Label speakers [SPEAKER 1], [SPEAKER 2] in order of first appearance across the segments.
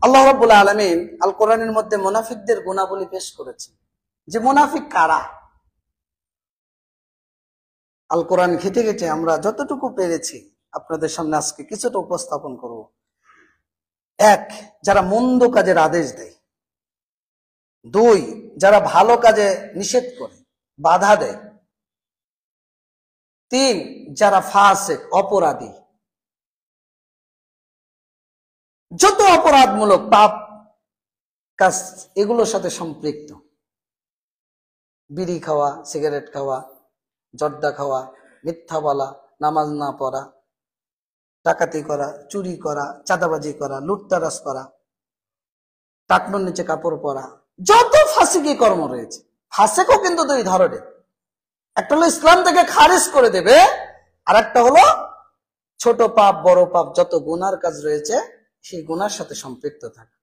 [SPEAKER 1] আল্লাহ রাব্বুল আলামিন আল কোরআনের মধ্যে মুনাফিকদের গুণাবলী পেশ করেছেন, যে মুনাফিক কারা। আল কোরআন ঘেটে ঘেটে আমরা যতটুকু পেরেছি আপনাদের সামনে আজকে কিছুটা উপস্থাপন করব। এক, যারা মন্দ কাজের আদেশ দেয়। দুই, যারা ভালো কাজে নিষেধ করে, বাধা দেয়। তিন, যারা ফাসিক, অপরাধী, যত অপরাধমূলক পাপ কাজ এগুলোর সাথে সম্পৃক্ত। বিড়ি খাওয়া, সিগারেট খাওয়া, জর্দা খাওয়া, মিথ্যা বলা, নামাজ না পড়া, ডাকাতি করা, চুরি করা, চাঁদাবাজি করা, লুটতারাজ করা, টাকনোর নিচে কাপড় পরা, যত ফাসিকি কর্ম রয়েছে। ফাসিকও কিন্তু দুই ধরনের, একটা হলো ইসলাম থেকে খারিজ করে দেবে, আর একটা হলো ছোট পাপ বড় পাপ যত গুনার কাজ রয়েছে সেই গুনার সাথে সম্পৃক্ত থাকে।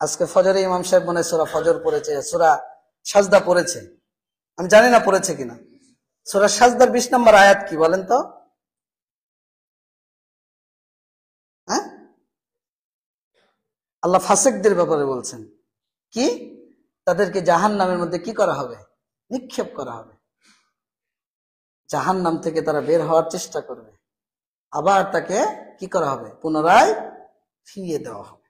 [SPEAKER 1] আজকে ফজরে ইমাম সাহেব মনে সূরা ফজর পড়েছে, সূরা সাজদা পড়েছে, আমি জানি না পড়েছে কিনা। সূরা সাজদার 20 নম্বর আয়াত কি বলেন তো? হ্যাঁ, আল্লাহ ফাসিকদের ব্যাপারে বলছেন কি? তাদেরকে জাহান্নামের মধ্যে কি করা হবে? নিক্ষেপ করা হবে। জাহান্নাম থেকে তারা বের হওয়ার চেষ্টা করবে, আবার তাকে কি করা হবে? পুনরায় ফিরিয়ে দেওয়া হবে।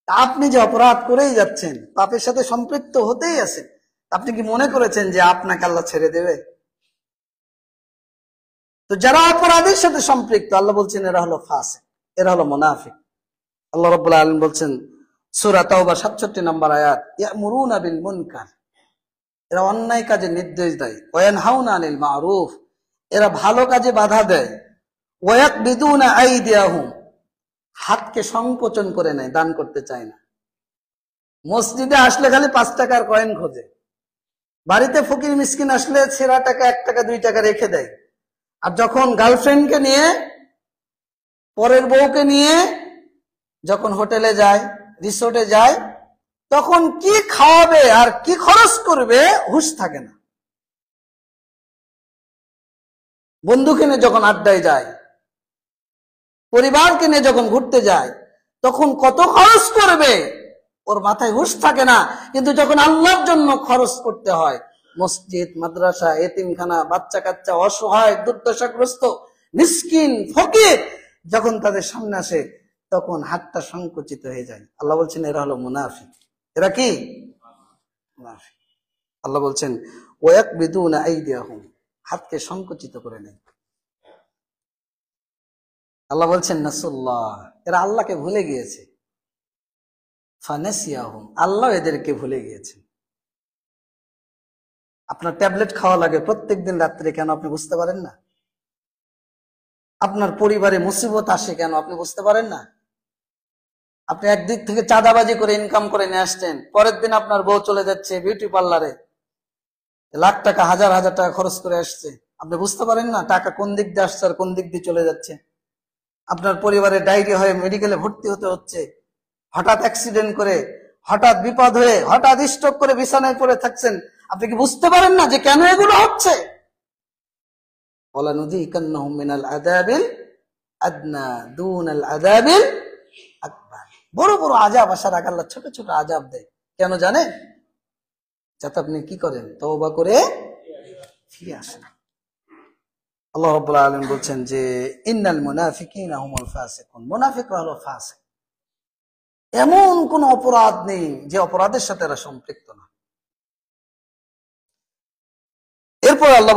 [SPEAKER 1] আপনি যে অপরাধ করেই যাচ্ছেন, পাপের সাথে সম্পৃক্ত হতেই আছেন, আপনি কি মনে করেছেন যে আপনাকে আল্লাহ ছেড়ে দেবে? তো যারা অপরাধের সাথে সম্পৃক্ত, আল্লাহ বলছেন এরা হলো ফাসিক, এরা হলো মুনাফিক। আল্লাহ রাব্বুল আলামিন বলছেন সূরা তাওবা 67 নম্বর আয়াত, ইয়ামুরুনা বিল মুনকার, এরা অন্যায় কাজে নির্দেশ দেয়, ওয়া ইয়ানহাউনা আনিল মারুফ, এরা ভালো কাজে বাধা দেয়, ওয়া ইয়াকবিদুনা আইদিয়াহুম, হাতকে সংকোচন করে নেয়, দান করতে চায় না। মসজিদে আসলে খালি 5 টাকার কয়েন খোঁজে, বাড়িতে ফকির মিসকিন আসলে ছেঁড়া টাকা 1 টাকা 2 টাকা রেখে দেয়। আর যখন গার্লফ্রেন্ডকে নিয়ে, পরের বউকে নিয়ে যখন হোটেলে যায়, রিসোর্টে যায়, তখন কি খাওয়াবে আর কি খরচ করবে হুঁশ থাকে না। বন্ধুকে নিয়ে যখন আড্ডায় যায়, পরিবারকে নিয়ে যখন ঘুরতে যায়, তখন কত খরচ করবে ওর মাথায় হুঁশ থাকে না। কিন্তু যখন আল্লাহর জন্য খরচ করতে হয়, মসজিদ, মাদ্রাসা, এতিমখানা, বাচ্চা কাচ্চা, অসহায়, দুর্দশাগ্রস্ত, মিসকিন, ফকির যখন তাদের সামনে আসে, তখন হাতটা সংকুচিত হয়ে যায়। আল্লাহ বলছেন এরা হলো মুনাফিক। এরা কি? মুনাফিক। আল্লাহ বলছেন ওয়ায়াকবিদুনা আইদিয়াহুম, হাতকে সংকুচিত করে নেয়। আল্লাহ বলছেন নাসুল্লাহ, এরা আল্লাহকে ভুলে গিয়েছে। ফানাসিয়াহুম, আল্লাহ এদেরকে ভুলে গিয়েছেন। আপনার ট্যাবলেট খাওয়া লাগে প্রত্যেকদিন রাত্রে, কেন আপনি বুঝতে পারেন না? আপনার পরিবারে মুসিবত আসে, কেন আপনি বুঝতে পারেন না? আপনি একদিক থেকে চাঁদাবাজি করে ইনকাম করে নিয়ে আসছেন, পরের দিন আপনার বউ চলে যাচ্ছে বিউটি পার্লারে, লাখ টাকা হাজার হাজার টাকা খরচ করে আসছে, আপনি বুঝতে পারেন না টাকা কোন দিক দিয়ে আসছে আর কোন দিক দিয়ে চলে যাচ্ছে। আপনার পরিবারে ডায়রিয়া হয়ে মেডিকেলে ভর্তি হতে হচ্ছে, হঠাৎ অ্যাক্সিডেন্ট করে, হঠাৎ বিপদ হয়ে, হঠাৎ স্ট্রোক করে বিছানায় পড়ে থাকছেন, আপনি কি বুঝতে পারেন না যে কেন এগুলো হচ্ছে? ওয়ালানুযিকান্নাহুম মিনাল আযাবিল আদনা দুনাল আযাবিল আকবার, বড় বড় আযাব আসার আগে আল্লাহ ছোট ছোট আযাব দেয়, কেন জানেন? যাতে আপনি কি করেন? তওবা করে ফিরে আসেন। আল্লাহ রাব্বুল আলামিন বলছেন যে ইন্নাল মুনাফিকিনা হুমুল ফাসিকুন, মুনাফিকরা হলো ফাসিক। এমন কোন অপরাধ নেই যে অপরাধের সাথে এরা সম্পৃক্ত না। এরপর আল্লাহ